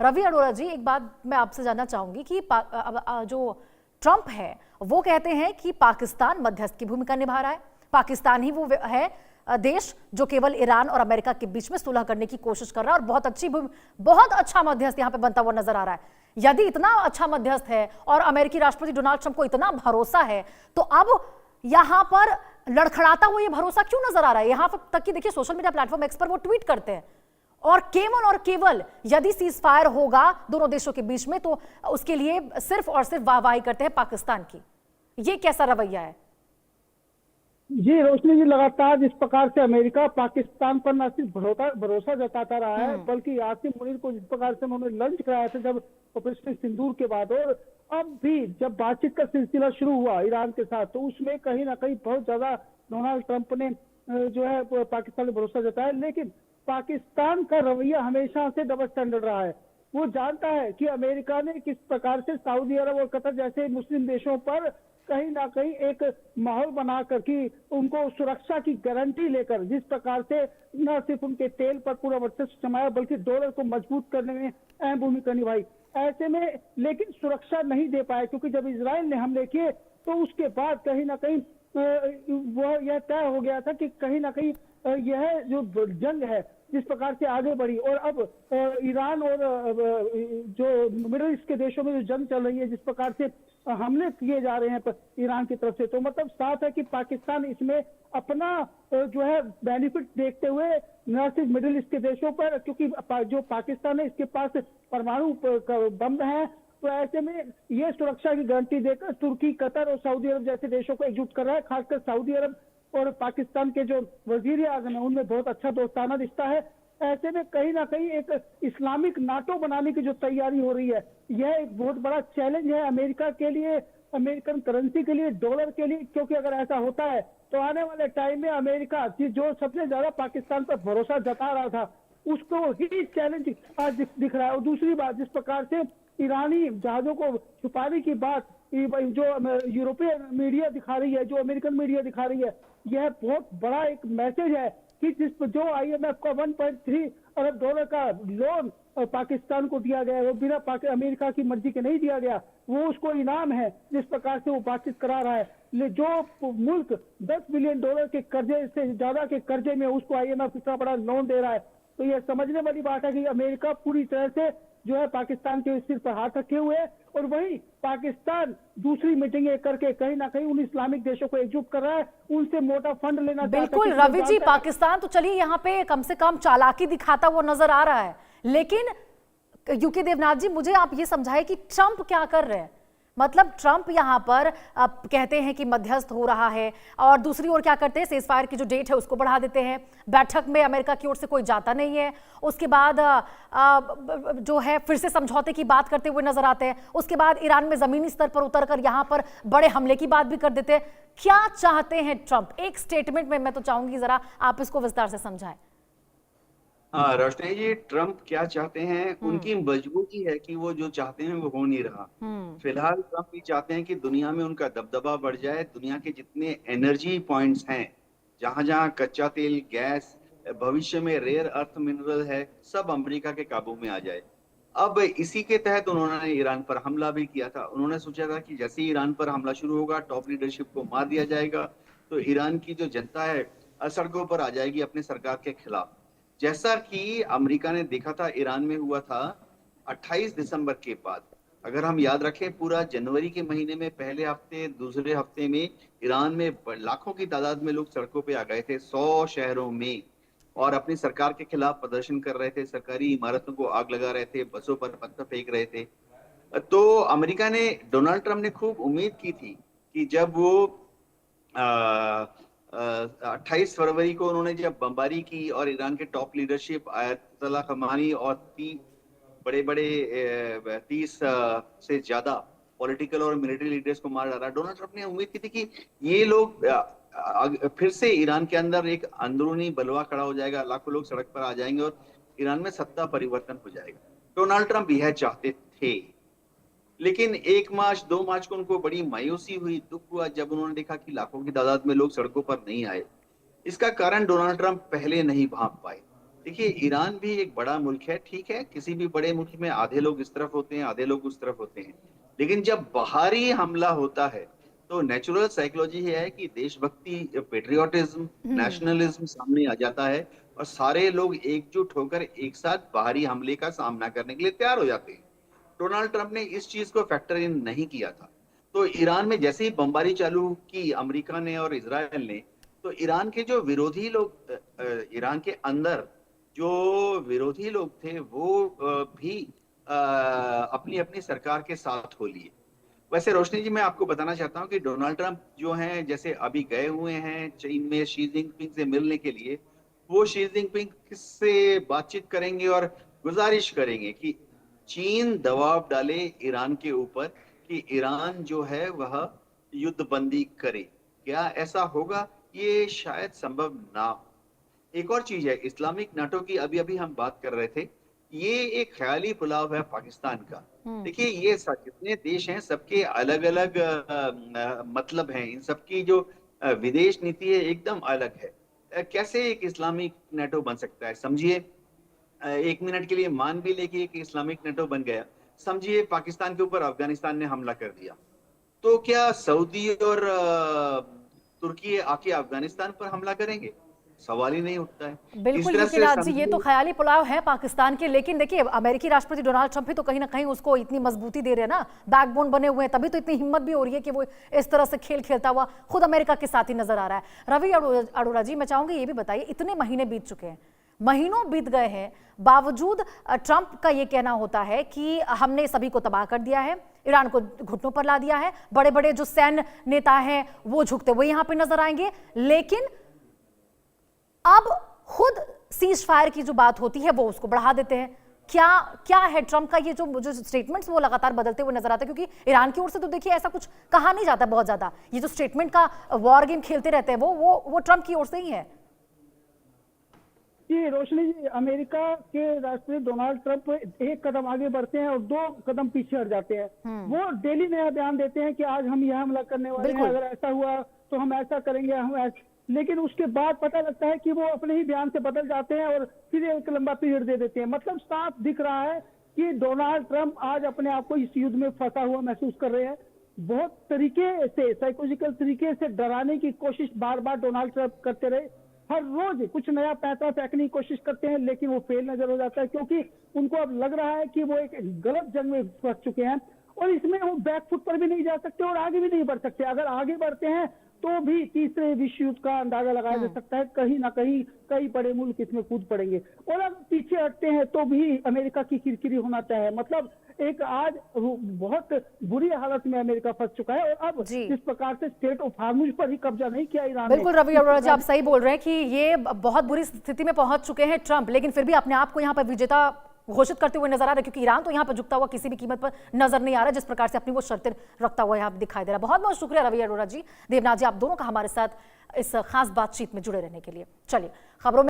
रवि अरोड़ा जी, एक बात मैं आपसे जानना चाहूंगी कि जो ट्रंप है वो कहते हैं कि पाकिस्तान मध्यस्थ की भूमिका निभा रहा है, पाकिस्तान ही वो है देश जो केवल ईरान और अमेरिका के बीच में सुलह करने की कोशिश कर रहा है और बहुत अच्छा मध्यस्थ यहां पे बनता हुआ नजर आ रहा है। यदि इतना अच्छा मध्यस्थ है और अमेरिकी राष्ट्रपति डोनाल्ड ट्रंप को इतना भरोसा है, तो अब यहां पर लड़खड़ाता हुआ ये भरोसा क्यों नजर आ रहा है? यहां तक कि देखिए सोशल मीडिया प्लेटफॉर्म एक्स पर वो ट्वीट करते हैं और केवल यदि सीज फायर होगा दोनों देशों के बीच में तो उसके लिए सिर्फ और सिर्फ वाहवाही करते हैं पाकिस्तान की। ये कैसा रवैया है? जी रोशनी जी, लगातार जिस प्रकार से अमेरिका पाकिस्तान पर न सिर्फ भरोसा जताता रहा है, बल्कि आसिम मुनीर को जिस प्रकार से उन्होंने लंच कराया था जब ऑपरेशन सिंदूर के बाद, और अब भी जब बातचीत का सिलसिला शुरू हुआ ईरान के साथ, तो उसमें कहीं ना कहीं बहुत ज्यादा डोनाल्ड ट्रंप ने जो है पाकिस्तान में भरोसा जताया। लेकिन पाकिस्तान का रवैया हमेशा से डबल स्टैंडर्ड रहा है। वो जानता है कि अमेरिका ने किस प्रकार से सऊदी अरब और कतर जैसे मुस्लिम देशों पर कहीं ना कहीं एक माहौल बनाकर कि उनको सुरक्षा की गारंटी लेकर जिस प्रकार से न सिर्फ उनके तेल पर पूरा वर्चस्व जमाया, बल्कि डॉलर को मजबूत करने में अहम भूमिका निभाई। ऐसे में लेकिन सुरक्षा नहीं दे पाए, क्योंकि जब इजराइल ने हमले किए तो उसके बाद कहीं ना कहीं वो यह तय हो गया था कि कहीं ना कहीं यह जो जंग है जिस प्रकार से आगे बढ़ी, और अब ईरान और जो मिडिल ईस्ट के देशों में जो जंग चल रही है, जिस प्रकार से हमले किए जा रहे हैं ईरान की तरफ से, तो मतलब साफ है कि पाकिस्तान इसमें अपना जो है बेनिफिट देखते हुए न सिर्फ मिडिल ईस्ट के देशों पर, क्योंकि जो पाकिस्तान है इसके पास परमाणु बम है, तो ऐसे में ये सुरक्षा की गारंटी देकर तुर्की, कतर और सऊदी अरब जैसे देशों को एकजुट कर रहा है। खासकर सऊदी अरब और पाकिस्तान के जो वजीर आजम है उनमें बहुत अच्छा दोस्ताना रिश्ता है। ऐसे में कहीं ना कहीं एक इस्लामिक नाटो बनाने की जो तैयारी हो रही है, यह एक बहुत बड़ा चैलेंज है अमेरिका के लिए, अमेरिकन करेंसी के लिए, डॉलर के लिए, क्योंकि अगर ऐसा होता है तो आने वाले टाइम में अमेरिका जो सबसे ज्यादा पाकिस्तान पर भरोसा जता रहा था उसको ही चैलेंज आज दिख रहा है। और दूसरी बात, जिस प्रकार से ईरानी जहाजों को छुपाने की बात जो यूरोपीय मीडिया दिखा रही है, जो अमेरिकन मीडिया दिखा रही है, यह बहुत बड़ा एक मैसेज है कि जो IMF का 1.3 अरब डॉलर का लोन पाकिस्तान को दिया गया है, वो बिना अमेरिका की मर्जी के नहीं दिया गया, वो उसको इनाम है जिस प्रकार से वो बातचीत करा रहा है। जो मुल्क 10 बिलियन डॉलर के कर्जे से ज्यादा के कर्जे में उसको IMF इतना बड़ा लोन दे रहा है, तो यह समझने वाली बात है कि अमेरिका पूरी तरह से जो है पाकिस्तान के सिर पर हाथ रखे हुए है, और वही पाकिस्तान दूसरी मीटिंगें करके कहीं ना कहीं उन इस्लामिक देशों को एकजुट कर रहा है, उनसे मोटा फंड लेना चाहता है। बिल्कुल रवि जी, पाकिस्तान तो चलिए यहाँ पे कम से कम चालाकी दिखाता हुआ नजर आ रहा है, लेकिन यूके देवनाथ जी, मुझे आप ये समझाए कि ट्रंप क्या कर रहे हैं? मतलब ट्रंप यहां पर कहते हैं कि मध्यस्थ हो रहा है और दूसरी ओर क्या करते हैं, सीजफायर की जो डेट है उसको बढ़ा देते हैं। बैठक में अमेरिका की ओर से कोई जाता नहीं है। उसके बाद जो है फिर से समझौते की बात करते हुए नजर आते हैं। उसके बाद ईरान में जमीनी स्तर पर उतरकर यहां पर बड़े हमले की बात भी कर देते हैं। क्या चाहते हैं ट्रंप? एक स्टेटमेंट में मैं तो चाहूंगी जरा आप इसको विस्तार से समझाएं। हाँ रोशनी जी, ट्रम्प क्या चाहते हैं, उनकी मजबूरी है कि वो जो चाहते हैं वो हो नहीं रहा। फिलहाल ट्रम्प ये चाहते हैं कि दुनिया में उनका दबदबा बढ़ जाए, दुनिया के जितने एनर्जी पॉइंट्स हैं, जहां जहां कच्चा तेल, गैस, भविष्य में रेयर अर्थ मिनरल है, सब अमेरिका के काबू में आ जाए। अब इसी के तहत उन्होंने ईरान पर हमला भी किया था। उन्होंने सोचा था कि जैसे ही ईरान पर हमला शुरू होगा, टॉप लीडरशिप को मार दिया जाएगा, तो ईरान की जो जनता है सड़कों पर आ जाएगी अपने सरकार के खिलाफ। जैसा कि अमेरिका ने देखा था ईरान में हुआ था 28 दिसंबर के बाद। अगर हम याद रखें, पूरा जनवरी के महीने में पहले हफ्ते, दूसरे हफ्ते में ईरान में लाखों की तादाद में लोग सड़कों पे आ गए थे 100 शहरों में, और अपनी सरकार के खिलाफ प्रदर्शन कर रहे थे, सरकारी इमारतों को आग लगा रहे थे, बसों पर पत्थर फेंक रहे थे। तो अमेरिका ने, डोनाल्ड ट्रंप ने खूब उम्मीद की थी कि जब वो 28 फरवरी को उन्होंने जब बमबारी की और ईरान के टॉप लीडरशिप आयतुल्लाह खमेनी और 30 से ज्यादा पॉलिटिकल और मिलिट्री लीडर्स को मार डाला, डोनाल्ड ट्रंप ने उम्मीद की थी कि ये लोग फिर से ईरान के अंदर एक अंदरूनी बलवा खड़ा हो जाएगा, लाखों लोग सड़क पर आ जाएंगे और ईरान में सत्ता परिवर्तन हो जाएगा। डोनाल्ड ट्रंप यह चाहते थे। लेकिन 1 मार्च 2 मार्च को उनको बड़ी मायूसी हुई, दुख हुआ जब उन्होंने देखा कि लाखों की तादाद में लोग सड़कों पर नहीं आए। इसका कारण डोनाल्ड ट्रंप पहले नहीं भांप पाए। देखिए, ईरान भी एक बड़ा मुल्क है, ठीक है, किसी भी बड़े मुल्क में आधे लोग इस तरफ होते हैं, आधे लोग उस तरफ होते हैं। लेकिन जब बाहरी हमला होता है, तो नेचुरल साइकोलॉजी ये है कि देशभक्ति, पेट्रियोटिज्म, नेशनलिज्म सामने आ जाता है और सारे लोग एकजुट होकर एक साथ बाहरी हमले का सामना करने के लिए तैयार हो जाते हैं। डोनाल्ड ट्रंप ने इस चीज को फैक्टर इन नहीं किया था। तो ईरान में जैसे ही बमबारी चालू की अमेरिका ने और इजराइल ने, तो ईरान के जो विरोधी लोग, ईरान के अंदर जो विरोधी लोग थे वो भी अपनी अपनी सरकार के साथ हो लिए। वैसे रोशनी जी, मैं आपको बताना चाहता हूं कि डोनाल्ड ट्रंप जो हैं, जैसे अभी गए हुए हैं चीन में शी जिनपिंग से मिलने के लिए, वो शी जिनपिंग किससे बातचीत करेंगे और गुजारिश करेंगे कि चीन दबाव डाले ईरान के ऊपर कि ईरान जो है वह युद्ध बंदी करे। क्या ऐसा होगा? ये शायद संभव ना हो। एक और चीज है, इस्लामिक नाटो की अभी अभी हम बात कर रहे थे, ये एक ख्याली पुलाव है पाकिस्तान का। देखिए, ये जितने देश हैं सबके अलग अलग मतलब हैं, इन सबकी जो विदेश नीति है एकदम अलग है। कैसे एक इस्लामिक नाटो बन सकता है? समझिए, एक मिनट के लिए मान भी ले कि एक इस्लामिक नाटो बन गया, समझिए पाकिस्तान के ऊपर अफगानिस्तान ने हमला कर दिया, तो क्या सऊदी और तुर्की आके अफगानिस्तान पर हमला करेंगे? सवाल ही नहीं उठता है। इस बिल्कुल, तरह लेकिन से आज जी ये तो ख्याली पुलाव है पाकिस्तान के। लेकिन देखिए, अमेरिकी राष्ट्रपति डोनाल्ड ट्रंप भी तो कहीं ना कहीं उसको इतनी मजबूती दे रहे हैं ना, बैकबोन बने हुए हैं, तभी तो इतनी हिम्मत भी हो रही है कि वो इस तरह से खेल खेलता हुआ खुद अमेरिका के साथ ही नजर आ रहा है। रवि अरोड़ा जी, मैं चाहूंगी ये भी बताइए, इतने महीने बीत चुके हैं, महीनों बीत गए हैं, बावजूद ट्रंप का ये कहना होता है कि हमने सभी को तबाह कर दिया है, ईरान को घुटनों पर ला दिया है, बड़े बड़े जो सैन्य नेता हैं वो झुकते हुए यहां पे नजर आएंगे। लेकिन अब खुद सीज फायर की जो बात होती है वो उसको बढ़ा देते हैं। क्या क्या है ट्रंप का ये जो स्टेटमेंट्स वो लगातार बदलते हुए नजर आते हैं? क्योंकि ईरान की ओर से तो देखिए ऐसा कुछ कहा नहीं जाता बहुत ज्यादा, ये जो स्टेटमेंट का वॉर गेम खेलते रहते हैं वो ट्रंप की ओर से ही है। जी रोशनी जी, अमेरिका के राष्ट्रपति डोनाल्ड ट्रंप एक कदम आगे बढ़ते हैं और 2 कदम पीछे हट जाते हैं। वो डेली नया बयान देते हैं कि आज हम यह हमला करने वाले हैं, अगर ऐसा हुआ तो हम ऐसा करेंगे, लेकिन उसके बाद पता लगता है कि वो अपने ही बयान से बदल जाते हैं और फिर एक लंबा पीरियड दे देते हैं। मतलब साफ दिख रहा है कि डोनाल्ड ट्रंप आज अपने आप को इस युद्ध में फंसा हुआ महसूस कर रहे हैं। बहुत तरीके से, साइकोलॉजिकल तरीके से डराने की कोशिश बार बार डोनाल्ड ट्रंप करते रहे। हर रोज कुछ नया पैसा फेंकने की कोशिश करते हैं, लेकिन वो फेल नजर हो जाता है, क्योंकि उनको अब लग रहा है कि वो एक गलत जंग में फंस चुके हैं और इसमें वो बैकफुट पर भी नहीं जा सकते और आगे भी नहीं बढ़ सकते। अगर आगे बढ़ते हैं तो भी तीसरे विश्व युद्ध का अंदाजा लगाया जा सकता है, कहीं ना कहीं कई बड़े मुल्क इसमें कूद पड़ेंगे। और अगर पीछे हटते हैं तो भी अमेरिका की किरकिरी होना तय है। मतलब एक आज बहुत बुरी हालत में अमेरिका फंस चुका है और अब जिस प्रकार से स्टेट ऑफ हार्मुज पर ही कब्जा नहीं किया ईरान ने। बिल्कुल रवि अरोड़ा जी, आप सही बोल रहे हैं कि ये बहुत बुरी स्थिति में पहुंच चुके हैं ट्रंप, लेकिन फिर भी अपने आप को यहाँ पर विजेता घोषित करते हुए नजर आ रहा है, क्योंकि ईरान तो यहाँ पर झुकता हुआ किसी भी कीमत पर नजर नहीं आ रहा, जिस प्रकार से अपनी वो शर्तें रखता हुआ यहाँ दिखाई दे रहा है। बहुत बहुत शुक्रिया रवि अरोड़ा जी, देवनाथ जी, आप दोनों का हमारे साथ इस खास बातचीत में जुड़े रहने के लिए। चलिए खबरों में